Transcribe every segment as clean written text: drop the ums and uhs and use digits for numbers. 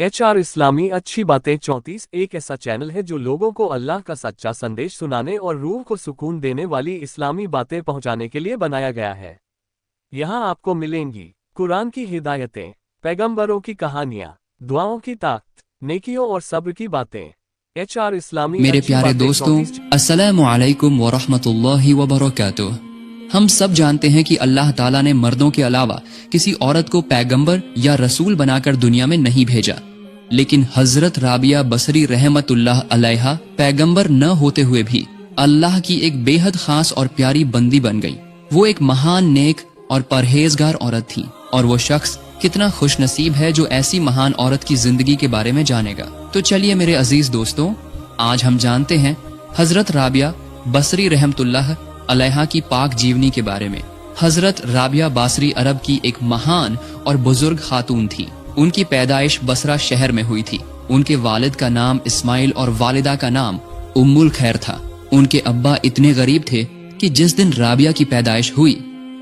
HR इस्लामी अच्छी बातें 34 एक ऐसा चैनल है जो लोगों को अल्लाह का सच्चा संदेश सुनाने और रूह को सुकून देने वाली इस्लामी बातें पहुंचाने के लिए बनाया गया है। यहाँ आपको मिलेंगी कुरान की हिदायतें, पैगंबरों की कहानियाँ, दुआओं की ताकत, नेकियों और सब्र की बातें। HR इस्लामी मेरे अच्छी प्यारे बातें दोस्तों, 34 अस्सलामु अलैकुम व रहमतुल्लाहि व बरकातुह। हम सब जानते हैं कि अल्लाह ताला ने मर्दों के अलावा किसी औरत को पैगंबर या रसूल बनाकर दुनिया में नहीं भेजा, लेकिन हजरत राबिया बसरी रहमतुल्लाह अलैहा पैगंबर न होते हुए भी अल्लाह की एक बेहद खास और प्यारी बंदी बन गई। वो एक महान, नेक और परहेजगार औरत थी, और वो शख्स कितना खुश नसीब है जो ऐसी महान औरत की जिंदगी के बारे में जानेगा। तो चलिए मेरे अजीज दोस्तों, आज हम जानते हैं हजरत राबिया बसरी रहमतुल्लाह अलैहा की पाक जीवनी के बारे में। हजरत राबिया बासरी अरब की एक महान और बुजुर्ग खातून थी। उनकी पैदाइश बसरा शहर में हुई थी। उनके वालिद का नाम इस्माइल और वालिदा का नाम उम्मुल खैर था। उनके अब्बा इतने गरीब थे कि जिस दिन राबिया की पैदाइश हुई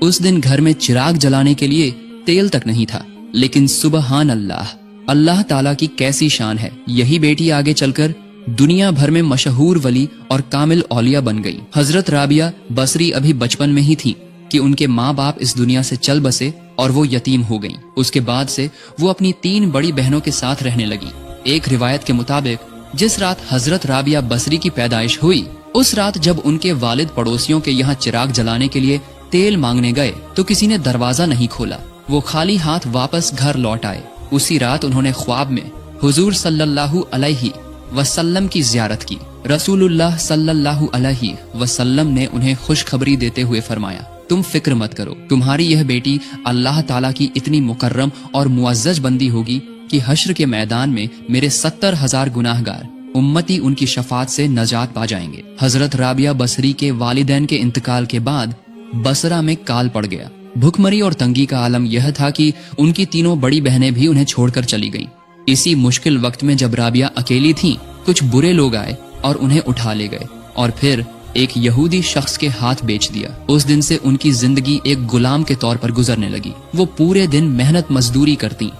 उस दिन घर में चिराग जलाने के लिए तेल तक नहीं था। लेकिन सुबहान अल्लाह, अल्लाह ताला की कैसी शान है, यही बेटी आगे चलकर दुनिया भर में मशहूर वली और कामिल औलिया बन गई। हजरत राबिया बसरी अभी बचपन में ही थी कि उनके माँ बाप इस दुनिया से चल बसे और वो यतीम हो गईं। उसके बाद से वो अपनी 3 बड़ी बहनों के साथ रहने लगी। एक रिवायत के मुताबिक जिस रात हजरत राबिया बसरी की पैदाइश हुई उस रात जब उनके वालिद पड़ोसियों के यहाँ चिराग जलाने के लिए तेल मांगने गए तो किसी ने दरवाजा नहीं खोला। वो खाली हाथ वापस घर लौट आए। उसी रात उन्होंने ख्वाब में हुजूर सल्लल्लाहु अलैहि वसल्लम की जियारत की। रसूलुल्लाह सल्लल्लाहु अलैहि वसल्लम ने उन्हें खुशखबरी देते हुए फरमाया, तुम फिक्र मत करो, तुम्हारी यह बेटी अल्लाह ताला की इतनी मुकर्रम और मुअज्जज बंदी होगी कि हश्र के मैदान में मेरे 70,000 गुनाहगार उम्मती उनकी शफात से नजात पा जाएंगे। हजरत राबिया बसरी के वालिदैन के इंतकाल के बाद बसरा में काल पड़ गया। भुखमरी और तंगी का आलम यह था कि उनकी 3 बड़ी बहनें भी उन्हें छोड़कर चली गईं। इसी मुश्किल वक्त में जब राबिया अकेली थी, कुछ बुरे लोग आए और उन्हें उठा ले गए और फिर एक यहूदी शख्स के हाथ बेच दिया। उस दिन से उनकी जिंदगी एक गुलाम के तौर पर गुजरने लगी। वो पूरे दिन मेहनत मजदूरी करती,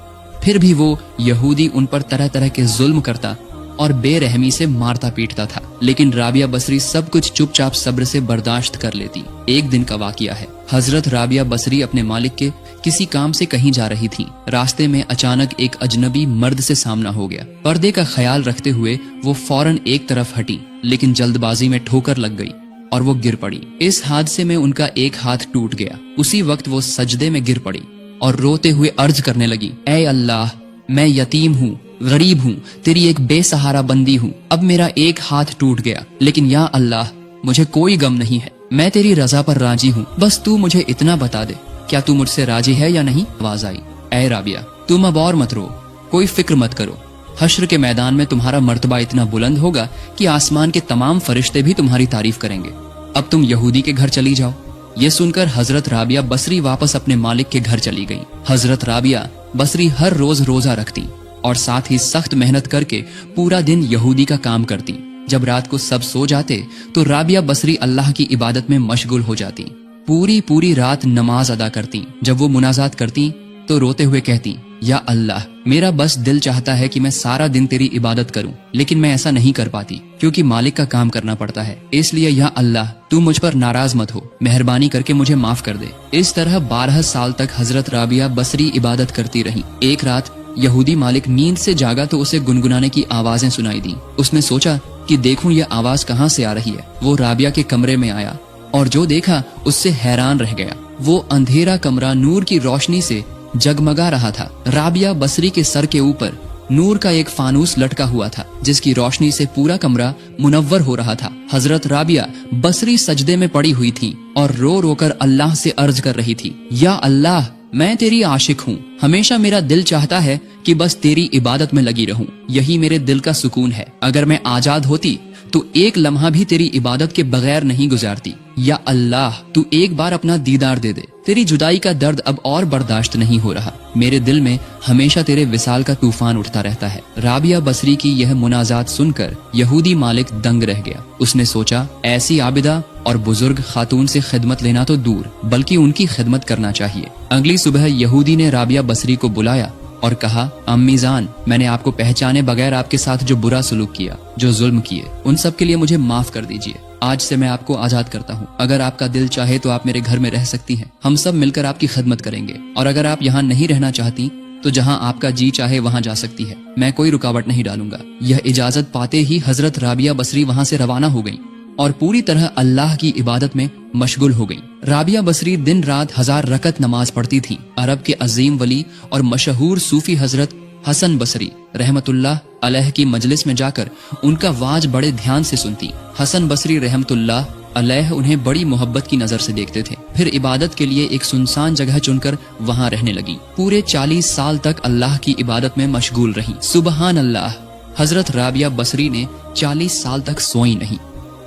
फिर भी वो यहूदी उन पर तरह तरह के जुल्म करता और बेरहमी से मारता पीटता था। लेकिन राबिया बसरी सब कुछ चुपचाप सब्र से बर्दाश्त कर लेती। एक दिन का वाकया है। हजरत राबिया बसरी अपने मालिक के किसी काम से कहीं जा रही थी। रास्ते में अचानक एक अजनबी मर्द से सामना हो गया। पर्दे का ख्याल रखते हुए वो फौरन एक तरफ हटी, लेकिन जल्दबाजी में ठोकर लग गई और वो गिर पड़ी। इस हादसे में उनका एक हाथ टूट गया। उसी वक्त वो सजदे में गिर पड़ी और रोते हुए अर्ज करने लगी, ऐ अल्लाह, मैं यतीम हूँ, गरीब हूँ, तेरी एक बेसहारा बंदी हूँ। अब मेरा एक हाथ टूट गया, लेकिन या अल्लाह, मुझे कोई गम नहीं है। मैं तेरी रजा पर राजी हूँ, बस तू मुझे इतना बता दे, क्या तू मुझसे राजी है या नहीं। आवाज आई, ऐ राबिया, तुम अब और मत रो, कोई फिक्र मत करो। हश्र के मैदान में तुम्हारा मर्तबा इतना बुलंद होगा कि आसमान के तमाम फरिश्ते भी तुम्हारी तारीफ करेंगे। अब तुम यहूदी के घर चली जाओ। ये सुनकर हजरत राबिया बसरी वापस अपने मालिक के घर चली गई। हजरत राबिया बसरी हर रोज रोजा रखती और साथ ही सख्त मेहनत करके पूरा दिन यहूदी का काम करती। जब रात को सब सो जाते तो राबिया बसरी अल्लाह की इबादत में मशगूल हो जाती। पूरी रात नमाज अदा करती। जब वो मुनाजात करती तो रोते हुए कहती, या अल्लाह, मेरा बस दिल चाहता है कि मैं सारा दिन तेरी इबादत करूं, लेकिन मैं ऐसा नहीं कर पाती क्योंकि मालिक का काम करना पड़ता है। इसलिए या अल्लाह, तू मुझ पर नाराज मत हो, मेहरबानी करके मुझे माफ कर दे। इस तरह 12 साल तक हजरत राबिया बसरी इबादत करती रही। एक रात यहूदी मालिक नींद से जागा तो उसे गुनगुनाने की आवाजें सुनाई दी। उसने सोचा कि देखूं ये आवाज कहाँ से आ रही है। वो राबिया के कमरे में आया और जो देखा उससे हैरान रह गया। वो अंधेरा कमरा नूर की रोशनी से जगमगा रहा था। राबिया बसरी के सर के ऊपर नूर का एक फानूस लटका हुआ था, जिसकी रोशनी से पूरा कमरा मुनव्वर हो रहा था। हजरत राबिया बसरी सजदे में पड़ी हुई थी और रो रो कर अल्लाह से अर्ज कर रही थी, या अल्लाह, मैं तेरी आशिक हूँ, हमेशा मेरा दिल चाहता है कि बस तेरी इबादत में लगी रहूं, यही मेरे दिल का सुकून है। अगर मैं आजाद होती तो एक लम्हा भी तेरी इबादत के बगैर नहीं गुजारती। या अल्लाह, तू एक बार अपना दीदार दे दे, तेरी जुदाई का दर्द अब और बर्दाश्त नहीं हो रहा। मेरे दिल में हमेशा तेरे विसाल का तूफान उठता रहता है। राबिया बसरी की यह मुनाजात सुनकर यहूदी मालिक दंग रह गया। उसने सोचा, ऐसी आबिदा और बुजुर्ग खातून से खिदमत लेना तो दूर, बल्कि उनकी खिदमत करना चाहिए। अगली सुबह यहूदी ने राबिया बसरी को बुलाया और कहा, अम्मी जान, मैंने आपको पहचाने बगैर आपके साथ जो बुरा सलूक किया, जो जुल्म किए, उन सब के लिए मुझे माफ कर दीजिए। आज से मैं आपको आजाद करता हूँ। अगर आपका दिल चाहे तो आप मेरे घर में रह सकती हैं। हम सब मिलकर आपकी खिदमत करेंगे। और अगर आप यहाँ नहीं रहना चाहती तो जहाँ आपका जी चाहे वहाँ जा सकती है। मैं कोई रुकावट नहीं डालूंगा। यह इजाजत पाते ही हजरत राबिया बसरी वहाँ से रवाना हो गई और पूरी तरह अल्लाह की इबादत में मशगूल हो गई। राबिया बसरी दिन रात 1000 रकत नमाज पढ़ती थी। अरब के अजीम वली और मशहूर सूफी हजरत हसन बसरी रहमतुल्लाह अलैह की मजलिस में जाकर उनका वाज बड़े ध्यान से सुनती। हसन बसरी रहमतुल्लाह अलैह उन्हें बड़ी मोहब्बत की नजर से देखते थे। फिर इबादत के लिए एक सुनसान जगह चुनकर वहाँ रहने लगी। पूरे 40 साल तक अल्लाह की इबादत में मशगूल रही। सुबहान अल्लाह। हजरत राबिया बसरी ने 40 साल तक सोई नहीं,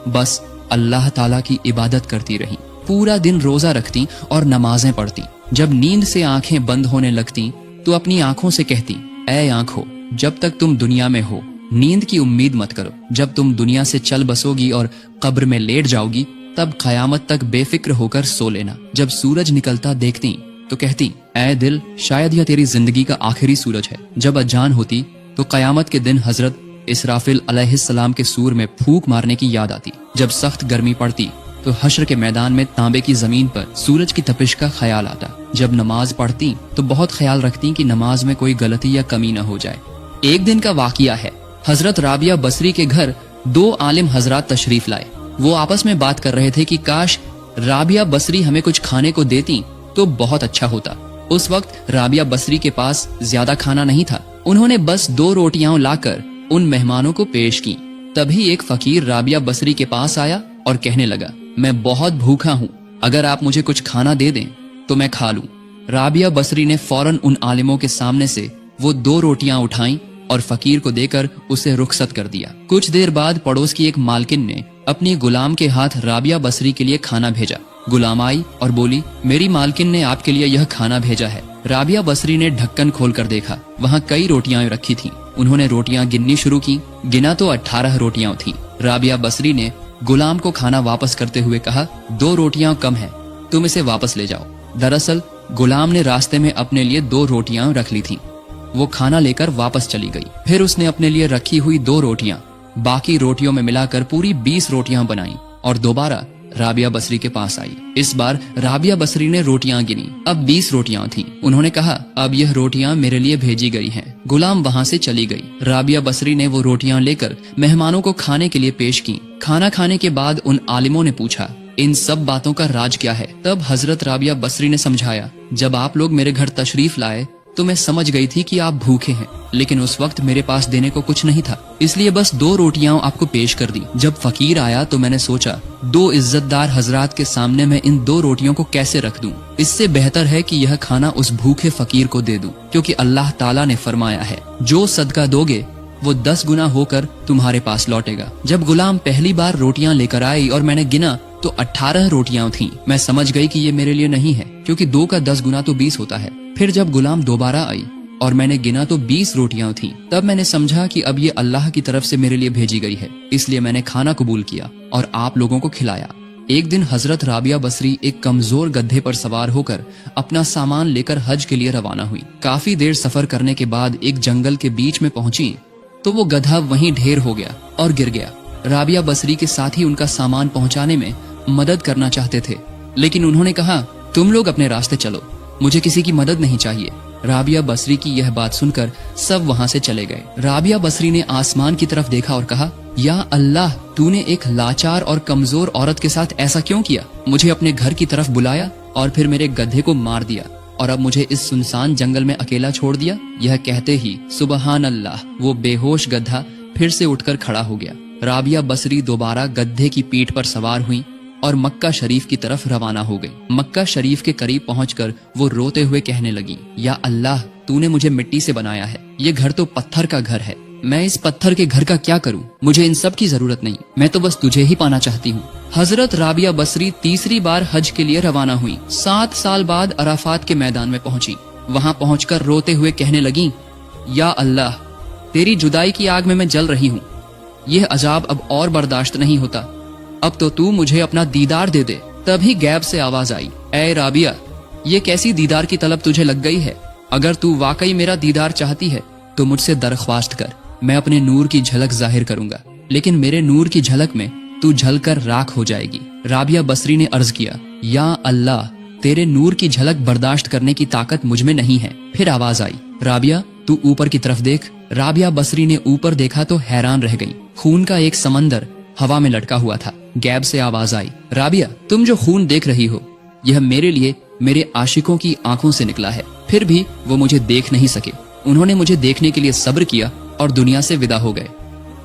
बस अल्लाह ताला की इबादत करती रही। पूरा दिन रोजा रखती और नमाजें पढ़ती। जब नींद से आंखें बंद होने लगती तो अपनी आंखों से कहती, ऐ आंखों, जब तक तुम दुनिया में हो नींद की उम्मीद मत करो। जब तुम दुनिया से चल बसोगी और कब्र में लेट जाओगी तब कयामत तक बेफिक्र होकर सो लेना। जब सूरज निकलता देखती तो कहती, ऐ दिल, शायद यह तेरी जिंदगी का आखिरी सूरज है। जब अजान होती तो कयामत के दिन हजरत इसराफिल अलैहिस्सलाम के सूर में फूंक मारने की याद आती। जब सख्त गर्मी पड़ती तो हश्र के मैदान में तांबे की जमीन पर सूरज की तपिश का ख्याल आता। जब नमाज पढ़ती तो बहुत ख्याल रखती कि नमाज में कोई गलती या कमी न हो जाए। एक दिन का वाकया है। हजरत राबिया बसरी के घर 2 आलिम हजरात तशरीफ लाए। वो आपस में बात कर रहे थे कि काश राबिया बसरी हमें कुछ खाने को देती तो बहुत अच्छा होता। उस वक्त राबिया बसरी के पास ज्यादा खाना नहीं था। उन्होंने बस 2 रोटियां लाकर उन मेहमानों को पेश की। तभी एक फकीर राबिया बसरी के पास आया और कहने लगा, मैं बहुत भूखा हूँ, अगर आप मुझे कुछ खाना दे दें तो मैं खा लूं। राबिया बसरी ने फौरन उन आलिमों के सामने से वो 2 रोटियां उठाईं और फकीर को देकर उसे रुखसत कर दिया। कुछ देर बाद पड़ोस की एक मालकिन ने अपनी गुलाम के हाथ राबिया बसरी के लिए खाना भेजा। गुलाम आई और बोली, मेरी मालकिन ने आपके लिए यह खाना भेजा है। राबिया बसरी ने ढक्कन खोलकर देखा, वहाँ कई रोटियां रखी थीं। उन्होंने रोटियां गिननी शुरू की। गिना तो 18 रोटियां थीं। राबिया बसरी ने गुलाम को खाना वापस करते हुए कहा, 2 रोटियां कम है, तुम इसे वापस ले जाओ। दरअसल गुलाम ने रास्ते में अपने लिए 2 रोटियां रख ली थीं। वो खाना लेकर वापस चली गई। फिर उसने अपने लिए रखी हुई 2 रोटियां बाकी रोटियों में मिलाकर पूरी 20 रोटियां बनाई और दोबारा राबिया बसरी के पास आई। इस बार राबिया बसरी ने रोटियां गिनी। अब 20 रोटियां थीं। उन्होंने कहा, अब यह रोटियां मेरे लिए भेजी गई हैं। गुलाम वहां से चली गई। राबिया बसरी ने वो रोटियां लेकर मेहमानों को खाने के लिए पेश की। खाना खाने के बाद उन आलिमों ने पूछा, इन सब बातों का राज क्या है? तब हजरत राबिया बसरी ने समझाया, जब आप लोग मेरे घर तशरीफ लाए तो मैं समझ गई थी कि आप भूखे हैं, लेकिन उस वक्त मेरे पास देने को कुछ नहीं था, इसलिए बस 2 रोटियां आपको पेश कर दी। जब फकीर आया तो मैंने सोचा 2 इज्जतदार हजरात के सामने मैं इन 2 रोटियों को कैसे रख दूं? इससे बेहतर है कि यह खाना उस भूखे फकीर को दे दूं, क्योंकि अल्लाह ताला ने फरमाया है, जो सदका दोगे वो 10 गुना होकर तुम्हारे पास लौटेगा। जब गुलाम पहली बार रोटियां लेकर आई और मैंने गिना तो 18 रोटियां थीं। मैं समझ गई कि ये मेरे लिए नहीं है, क्योंकि 2 का 10 गुना तो 20 होता है। फिर जब गुलाम दोबारा आई और मैंने गिना तो 20 रोटियां थीं। तब मैंने समझा कि अब ये अल्लाह की तरफ से मेरे लिए भेजी गई है, इसलिए मैंने खाना कबूल किया और आप लोगों को खिलाया। एक दिन हजरत राबिया बसरी एक कमजोर गधे पर सवार होकर अपना सामान लेकर हज के लिए रवाना हुई। काफी देर सफर करने के बाद एक जंगल के बीच में पहुंची तो वो गधा वहीं ढेर हो गया और गिर गया। राबिया बसरी के साथी उनका सामान पहुंचाने में मदद करना चाहते थे, लेकिन उन्होंने कहा, तुम लोग अपने रास्ते चलो, मुझे किसी की मदद नहीं चाहिए। राबिया बसरी की यह बात सुनकर सब वहाँ से चले गए। राबिया बसरी ने आसमान की तरफ देखा और कहा, या अल्लाह, तूने एक लाचार और कमजोर औरत के साथ ऐसा क्यों किया? मुझे अपने घर की तरफ बुलाया और फिर मेरे गधे को मार दिया और अब मुझे इस सुनसान जंगल में अकेला छोड़ दिया। यह कहते ही सुबहान अल्लाह, वो बेहोश गधा फिर से उठकर खड़ा हो गया। राबिया बसरी दोबारा गधे की पीठ पर सवार हुई और मक्का शरीफ की तरफ रवाना हो गई। मक्का शरीफ के करीब पहुंचकर वो रोते हुए कहने लगी, या अल्लाह, तूने मुझे मिट्टी से बनाया है, ये घर तो पत्थर का घर है, मैं इस पत्थर के घर का क्या करूं? मुझे इन सब की जरूरत नहीं, मैं तो बस तुझे ही पाना चाहती हूँ। हजरत राबिया बसरी तीसरी बार हज के लिए रवाना हुई। 7 साल बाद अराफात के मैदान में पहुंची। वहां पहुंचकर रोते हुए कहने लगी, या अल्लाह, तेरी जुदाई की आग में मैं जल रही हूँ, यह अजाब अब और बर्दाश्त नहीं होता, अब तो तू मुझे अपना दीदार दे दे। तभी गैब से आवाज आई, ऐ राबिया, ये कैसी दीदार की तलब तुझे लग गई है? अगर तू वाकई मेरा दीदार चाहती है तो मुझसे दरख्वास्त कर, मैं अपने नूर की झलक जाहिर करूंगा, लेकिन मेरे नूर की झलक में तू जलकर राख हो जाएगी। राबिया बसरी ने अर्ज किया, या अल्लाह, तेरे नूर की झलक बर्दाश्त करने की ताकत मुझ में नहीं है। फिर आवाज आई, राबिया तू ऊपर की तरफ देख। राबिया बसरी ने ऊपर देखा तो हैरान रह गई। खून का एक समंदर हवा में लटका हुआ था। गैब से आवाज आई, राबिया तुम जो खून देख रही हो यह मेरे लिए मेरे आशिकों की आंखों से निकला है। फिर भी वो मुझे देख नहीं सके। उन्होंने मुझे देखने के लिए सब्र किया और दुनिया से विदा हो गए।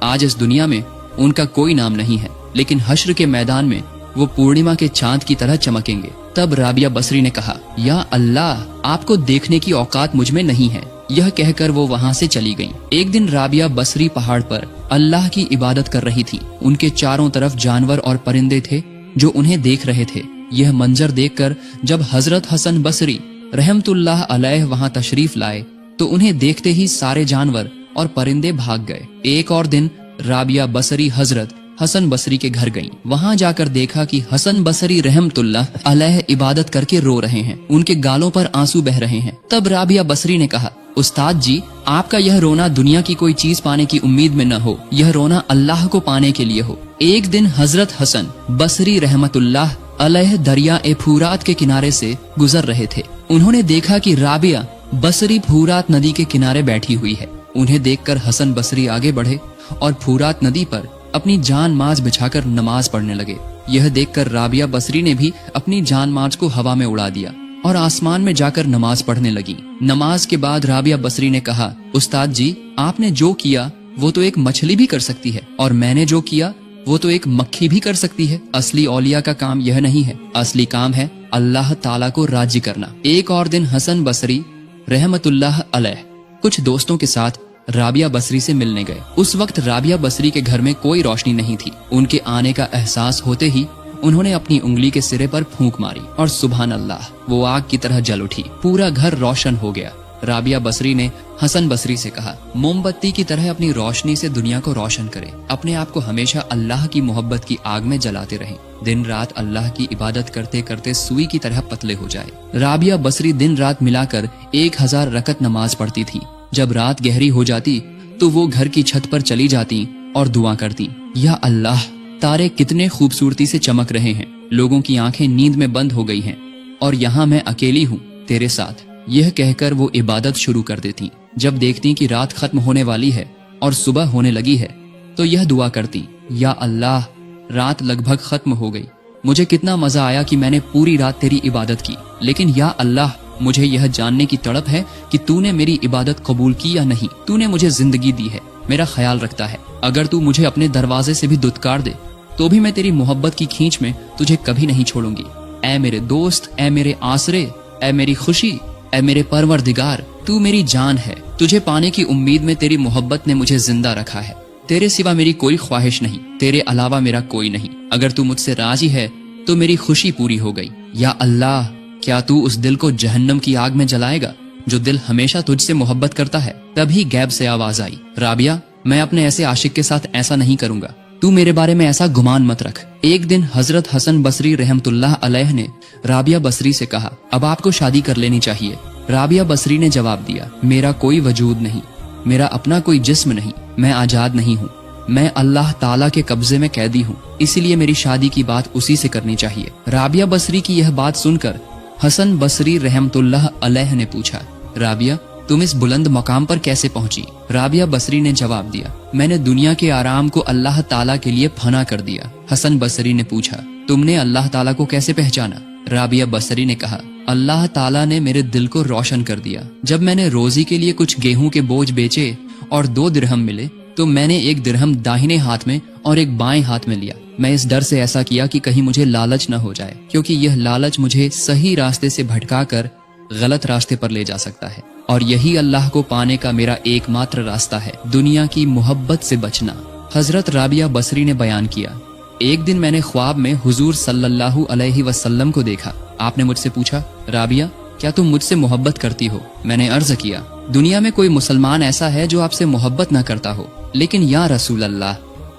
आज इस दुनिया में उनका कोई नाम नहीं है, लेकिन हश्र के मैदान में वो पूर्णिमा के चांद की तरह चमकेंगे। तब राबिया बसरी ने कहा, या अल्लाह, आपको देखने की औकात मुझ में नहीं है। यह कहकर वो वहाँ से चली गईं। एक दिन राबिया बसरी पहाड़ पर अल्लाह की इबादत कर रही थी। उनके चारों तरफ जानवर और परिंदे थे जो उन्हें देख रहे थे। यह मंजर देखकर जब हजरत हसन बसरी रहमतुल्लाह अलैह वहाँ तशरीफ लाए तो उन्हें देखते ही सारे जानवर और परिंदे भाग गए। एक और दिन राबिया बसरी हजरत हसन बसरी के घर गईं। वहां जाकर देखा कि हसन बसरी रहमतुल्लाह अलैह इबादत करके रो रहे हैं। उनके गालों पर आंसू बह रहे हैं। तब राबिया बसरी ने कहा, उस्ताद जी, आपका यह रोना दुनिया की कोई चीज पाने की उम्मीद में न हो, यह रोना अल्लाह को पाने के लिए हो। एक दिन हजरत हसन बसरी रहमतुल्लाह अलैह दरिया ए फुरात के किनारे से गुजर रहे थे। उन्होंने देखा कि राबिया बसरी फुरात नदी के किनारे बैठी हुई है। उन्हें देखकर हसन बसरी आगे बढ़े और फुरात नदी पर अपनी जान माज बिछाकर नमाज पढ़ने लगे। यह देखकर राबिया बसरी ने भी अपनी जान माज को हवा में उड़ा दिया और आसमान में जाकर नमाज पढ़ने लगी। नमाज के बाद राबिया बसरी ने कहा, उस्ताद जी, आपने जो किया वो तो एक मछली भी कर सकती है और मैंने जो किया वो तो एक मक्खी भी कर सकती है। असली औलिया का काम यह नहीं है, असली काम है अल्लाह ताला को राजी करना। एक और दिन हसन बसरी रहमतुल्लाह अलैह कुछ दोस्तों के साथ राबिया बसरी से मिलने गए। उस वक्त राबिया बसरी के घर में कोई रोशनी नहीं थी। उनके आने का एहसास होते ही उन्होंने अपनी उंगली के सिरे पर फूंक मारी और सुभान अल्लाह, वो आग की तरह जल उठी। पूरा घर रोशन हो गया। राबिया बसरी ने हसन बसरी से कहा, मोमबत्ती की तरह अपनी रोशनी से दुनिया को रोशन करें। अपने आप को हमेशा अल्लाह की मोहब्बत की आग में जलाते रहें। दिन रात अल्लाह की इबादत करते करते सुई की तरह पतले हो जाए। राबिया बसरी दिन रात मिलाकर 1000 रकत नमाज पढ़ती थी। जब रात गहरी हो जाती तो वो घर की छत पर चली जाती और दुआ करती, या अल्लाह, तारे कितने खूबसूरती से चमक रहे हैं। लोगों की आंखें नींद में बंद हो गई हैं और यहाँ मैं अकेली हूँ तेरे साथ। यह कहकर वो इबादत शुरू कर देती। जब देखती कि रात खत्म होने वाली है और सुबह होने लगी है तो यह दुआ करती, या अल्लाह, रात लगभग खत्म हो गई। मुझे कितना मजा आया कि मैंने पूरी रात तेरी इबादत की, लेकिन या अल्लाह, मुझे यह जानने की तड़प है कि तूने मेरी इबादत कबूल की या नहीं। तूने मुझे जिंदगी दी है, मेरा ख्याल रखता है। अगर तू मुझे अपने दरवाजे से भी दुत्कार दे तो भी मैं तेरी मोहब्बत की खींच में तुझे कभी नहीं छोड़ूंगी। ऐ मेरे दोस्त, ऐ मेरे आसरे, ऐ मेरी खुशी, ऐ मेरे परवरदिगार, तू मेरी जान है। तुझे पाने की उम्मीद में तेरी मोहब्बत ने मुझे जिंदा रखा है। तेरे सिवा मेरी कोई ख्वाहिश नहीं, तेरे अलावा मेरा कोई नहीं। अगर तू मुझसे राजी है तो मेरी खुशी पूरी हो गई। या अल्लाह, क्या तू उस दिल को जहन्नम की आग में जलाएगा जो दिल हमेशा तुझसे मोहब्बत करता है। तभी गैब से आवाज आई, राबिया, मैं अपने ऐसे आशिक के साथ ऐसा नहीं करूंगा। तू मेरे बारे में ऐसा गुमान मत रख। एक दिन हजरत हसन बसरी रहमतुल्लाह अलैह ने राबिया बसरी से कहा, अब आपको शादी कर लेनी चाहिए। राबिया बसरी ने जवाब दिया, मेरा कोई वजूद नहीं, मेरा अपना कोई जिस्म नहीं, मैं आजाद नहीं हूँ, मैं अल्लाह ताला के कब्जे में कैदी हूँ, इसीलिए मेरी शादी की बात उसी से करनी चाहिए। राबिया बसरी की यह बात सुनकर हसन बसरी रहमतुल्लाह अलैह ने पूछा, राबिया, तुम इस बुलंद मकाम पर कैसे पहुंची? राबिया बसरी ने जवाब दिया, मैंने दुनिया के आराम को अल्लाह ताला के लिए फना कर दिया। हसन बसरी ने पूछा, तुमने अल्लाह ताला को कैसे पहचाना? राबिया बसरी ने कहा, अल्लाह ताला ने मेरे दिल को रोशन कर दिया। जब मैंने रोजी के लिए कुछ गेहूं के बोझ बेचे और 2 दिरहम मिले तो मैंने 1 दिरहम दाहिने हाथ में और 1 बाएं हाथ में लिया। मैं इस डर से ऐसा किया कि कहीं मुझे लालच न हो जाए, क्योंकि यह लालच मुझे सही रास्ते से भटकाकर गलत रास्ते पर ले जा सकता है, और यही अल्लाह को पाने का मेरा एकमात्र रास्ता है, दुनिया की मोहब्बत से बचना। हजरत राबिया बसरी ने बयान किया, एक दिन मैंने ख्वाब में हुजूर सल्लल्लाहु अलैहि वसल्लम को देखा। आपने मुझसे पूछा, राबिया, क्या तुम मुझसे मोहब्बत करती हो? मैंने अर्ज किया, दुनिया में कोई मुसलमान ऐसा है जो आपसे मोहब्बत न करता हो, लेकिन या रसूल अल्लाह,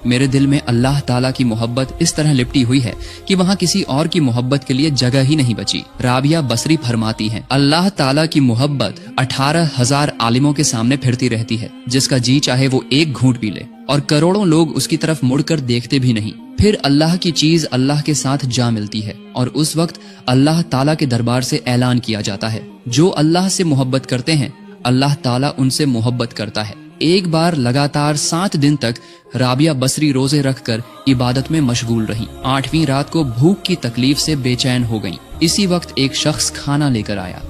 मेरे दिल में अल्लाह ताला की मोहब्बत इस तरह लिपटी हुई है कि वहाँ किसी और की मोहब्बत के लिए जगह ही नहीं बची। राबिया बसरी फरमाती हैं, अल्लाह ताला की मोहब्बत 18,000 आलिमों के सामने फिरती रहती है, जिसका जी चाहे वो एक घूंट पी ले, और करोड़ों लोग उसकी तरफ मुड़कर देखते भी नहीं। फिर अल्लाह की चीज अल्लाह के साथ जा मिलती है और उस वक्त अल्लाह ताला के दरबार से ऐलान किया जाता है, जो अल्लाह से मोहब्बत करते हैं अल्लाह ताला उनसे मोहब्बत करता है। एक बार लगातार 7 दिन तक राबिया बसरी रोजे रखकर इबादत में मशगूल रही। 8वीं रात को भूख की तकलीफ से बेचैन हो गईं। इसी वक्त एक शख्स खाना लेकर आया,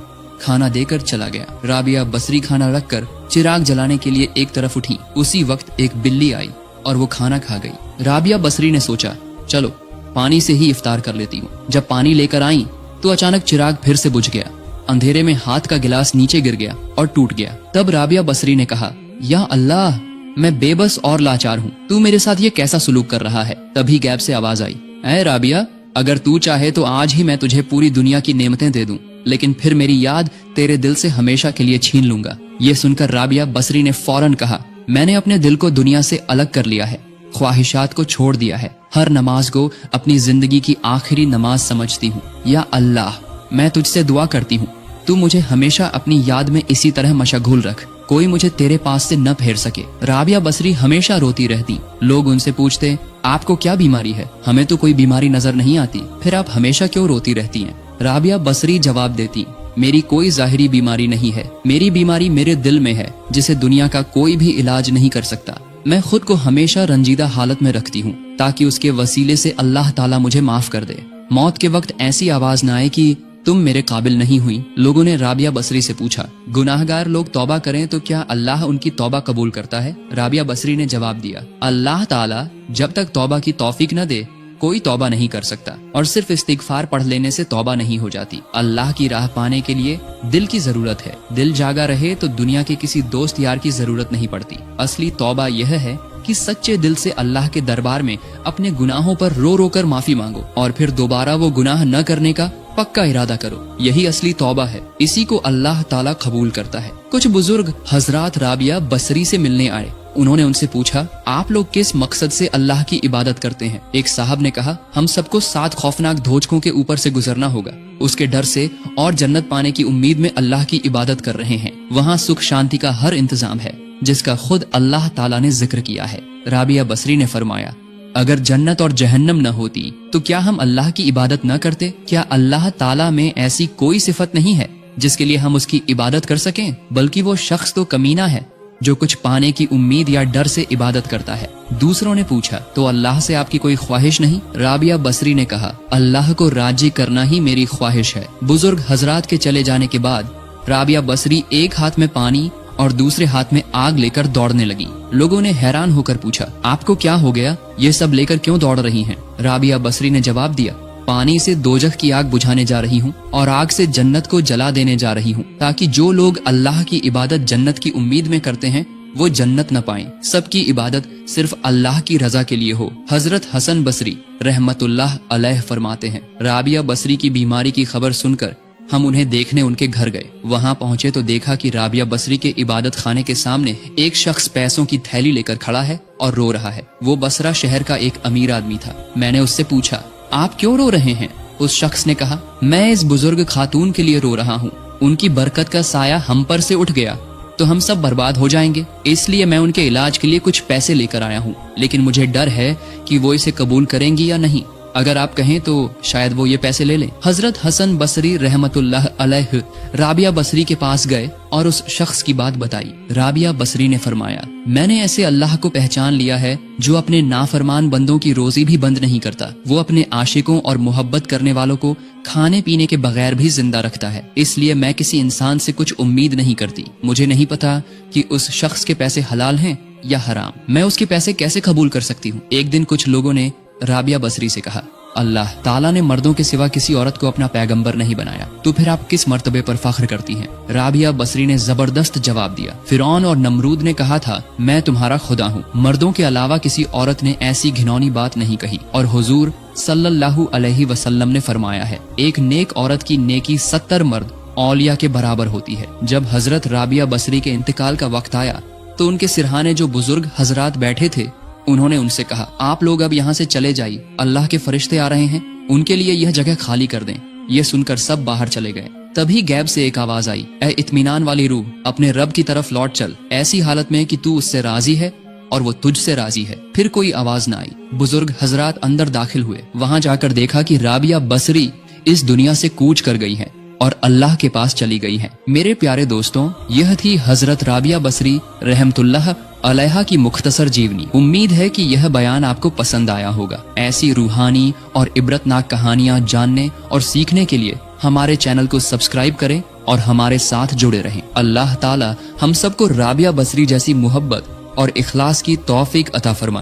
खाना देकर चला गया। राबिया बसरी खाना रखकर चिराग जलाने के लिए एक तरफ उठी। उसी वक्त एक बिल्ली आई और वो खाना खा गई। राबिया बसरी ने सोचा, चलो पानी से ही इफ्तार कर लेती हूँ। जब पानी लेकर आई तो अचानक चिराग फिर से बुझ गया। अंधेरे में हाथ का गिलास नीचे गिर गया और टूट गया। तब राबिया बसरी ने कहा, या अल्लाह, मैं बेबस और लाचार हूँ, तू मेरे साथ ये कैसा सलूक कर रहा है। तभी गैब से आवाज आई, ऐ राबिया, अगर तू चाहे तो आज ही मैं तुझे पूरी दुनिया की नेमतें दे दूं, लेकिन फिर मेरी याद तेरे दिल से हमेशा के लिए छीन लूंगा। ये सुनकर राबिया बसरी ने फौरन कहा, मैंने अपने दिल को दुनिया से अलग कर लिया है, ख्वाहिशात को छोड़ दिया है, हर नमाज को अपनी जिंदगी की आखिरी नमाज समझती हूँ। या अल्लाह, मैं तुझसे दुआ करती हूँ, तू मुझे हमेशा अपनी याद में इसी तरह मशगूल रख, कोई मुझे तेरे पास से न फेर सके। राबिया बसरी हमेशा रोती रहती। लोग उनसे पूछते, आपको क्या बीमारी है? हमें तो कोई बीमारी नजर नहीं आती, फिर आप हमेशा क्यों रोती रहती हैं? राबिया बसरी जवाब देती, मेरी कोई जाहिरी बीमारी नहीं है, मेरी बीमारी मेरे दिल में है, जिसे दुनिया का कोई भी इलाज नहीं कर सकता। मैं खुद को हमेशा रंजीदा हालत में रखती हूँ, ताकि उसके वसीले से अल्लाह ताला मुझे माफ कर दे। मौत के वक्त ऐसी आवाज न आए कि तुम मेरे काबिल नहीं हुई। लोगों ने राबिया बसरी से पूछा, गुनाहगार लोग तौबा करें तो क्या अल्लाह उनकी तौबा कबूल करता है? राबिया बसरी ने जवाब दिया, अल्लाह ताला जब तक तौबा की तौफीक न दे कोई तौबा नहीं कर सकता, और सिर्फ इस्तिगफार पढ़ लेने से तौबा नहीं हो जाती। अल्लाह की राह पाने के लिए दिल की जरूरत है। दिल जागा रहे तो दुनिया के किसी दोस्त यार की जरूरत नहीं पड़ती। असली तौबा यह है कि सच्चे दिल से अल्लाह के दरबार में अपने गुनाहों पर रो रो कर माफी मांगो और फिर दोबारा वो गुनाह न करने का पक्का इरादा करो। यही असली तौबा है, इसी को अल्लाह ताला कबूल करता है। कुछ बुजुर्ग हजरात राबिया बसरी से मिलने आए। उन्होंने उनसे पूछा, आप लोग किस मकसद से अल्लाह की इबादत करते हैं? एक साहब ने कहा, हम सबको 7 खौफनाक धोचकों के ऊपर से गुजरना होगा, उसके डर से और जन्नत पाने की उम्मीद में अल्लाह की इबादत कर रहे हैं। वहाँ सुख शांति का हर इंतजाम है, जिसका खुद अल्लाह ताला ने जिक्र किया है। राबिया बसरी ने फरमाया, अगर जन्नत और जहन्नम न होती तो क्या हम अल्लाह की इबादत न करते? क्या अल्लाह ताला में ऐसी कोई सिफत नहीं है जिसके लिए हम उसकी इबादत कर सकें? बल्कि वो शख्स तो कमीना है जो कुछ पाने की उम्मीद या डर से इबादत करता है। दूसरों ने पूछा, तो अल्लाह से आपकी कोई ख्वाहिश नहीं? राबिया बसरी ने कहा, अल्लाह को राजी करना ही मेरी ख्वाहिश है। बुजुर्ग हजरात के चले जाने के बाद राबिया बसरी एक हाथ में पानी और दूसरे हाथ में आग लेकर दौड़ने लगी। लोगों ने हैरान होकर पूछा, आपको क्या हो गया? ये सब लेकर क्यों दौड़ रही हैं? राबिया बसरी ने जवाब दिया, पानी से दोजख की आग बुझाने जा रही हूँ और आग से जन्नत को जला देने जा रही हूँ, ताकि जो लोग अल्लाह की इबादत जन्नत की उम्मीद में करते हैं वो जन्नत न पाएं। सबकी इबादत सिर्फ अल्लाह की रजा के लिए हो। हजरत हसन बसरी रहमतुल्लाह अलैह फरमाते हैं, राबिया बसरी की बीमारी की खबर सुनकर हम उन्हें देखने उनके घर गए। वहाँ पहुँचे तो देखा कि राबिया बसरी के इबादत खाने के सामने एक शख्स पैसों की थैली लेकर खड़ा है और रो रहा है। वो बसरा शहर का एक अमीर आदमी था। मैंने उससे पूछा, आप क्यों रो रहे हैं? उस शख्स ने कहा, मैं इस बुजुर्ग खातून के लिए रो रहा हूँ। उनकी बरकत का साया हम पर से उठ गया तो हम सब बर्बाद हो जाएंगे, इसलिए मैं उनके इलाज के लिए कुछ पैसे लेकर आया हूँ, लेकिन मुझे डर है कि वो इसे कबूल करेंगी या नहीं। अगर आप कहें तो शायद वो ये पैसे ले लें। हजरत हसन बसरी रहमतुल्लाह अलैह राबिया बसरी के पास गए और उस शख्स की बात बताई। राबिया बसरी ने फरमाया, मैंने ऐसे अल्लाह को पहचान लिया है जो अपने नाफरमान बंदों की रोजी भी बंद नहीं करता। वो अपने आशिकों और मोहब्बत करने वालों को खाने पीने के बगैर भी जिंदा रखता है, इसलिए मैं किसी इंसान से कुछ उम्मीद नहीं करती। मुझे नहीं पता कि उस शख्स के पैसे हलाल हैं या हराम, मैं उसके पैसे कैसे कबूल कर सकती हूँ। एक दिन कुछ लोगों ने राबिया बसरी से कहा, अल्लाह ताला ने मर्दों के सिवा किसी औरत को अपना पैगंबर नहीं बनाया, तो फिर आप किस मर्तबे पर फख्र करती हैं? राबिया बसरी ने जबरदस्त जवाब दिया, फिरौन और नमरूद ने कहा था, मैं तुम्हारा खुदा हूँ। मर्दों के अलावा किसी औरत ने ऐसी घिनौनी बात नहीं कही। और हुजूर सल्लल्लाहु अलैहि वसल्लम ने फरमाया है, एक नेक औरत की नेकी 70 मर्द औलिया के बराबर होती है। जब हजरत राबिया बसरी के इंतकाल का वक्त आया तो उनके सिरहाने जो बुजुर्ग हजरात बैठे थे उन्होंने उनसे कहा, आप लोग अब यहाँ से चले जाइए, अल्लाह के फरिश्ते आ रहे हैं, उनके लिए यह जगह खाली कर दें। ये सुनकर सब बाहर चले गए। तभी गैब से एक आवाज आई, ऐ इत्मीनान वाली रूह, अपने रब की तरफ लौट चल, ऐसी हालत में कि तू उससे राजी है और वो तुझसे राजी है। फिर कोई आवाज न आई। बुजुर्ग हजरात अंदर दाखिल हुए। वहां जाकर देखा कि राबिया बसरी इस दुनिया से कूच कर गई है और अल्लाह के पास चली गई हैं। मेरे प्यारे दोस्तों, यह थी हजरत राबिया बसरी रहमतुल्लाह अलैहा की मुख्तसर जीवनी। उम्मीद है कि यह बयान आपको पसंद आया होगा। ऐसी रूहानी और इबरतनाक कहानियां जानने और सीखने के लिए हमारे चैनल को सब्सक्राइब करें और हमारे साथ जुड़े रहें। अल्लाह ताला हम सबको राबिया बसरी जैसी मोहब्बत और इखलास की तौफीक अता फरमाए।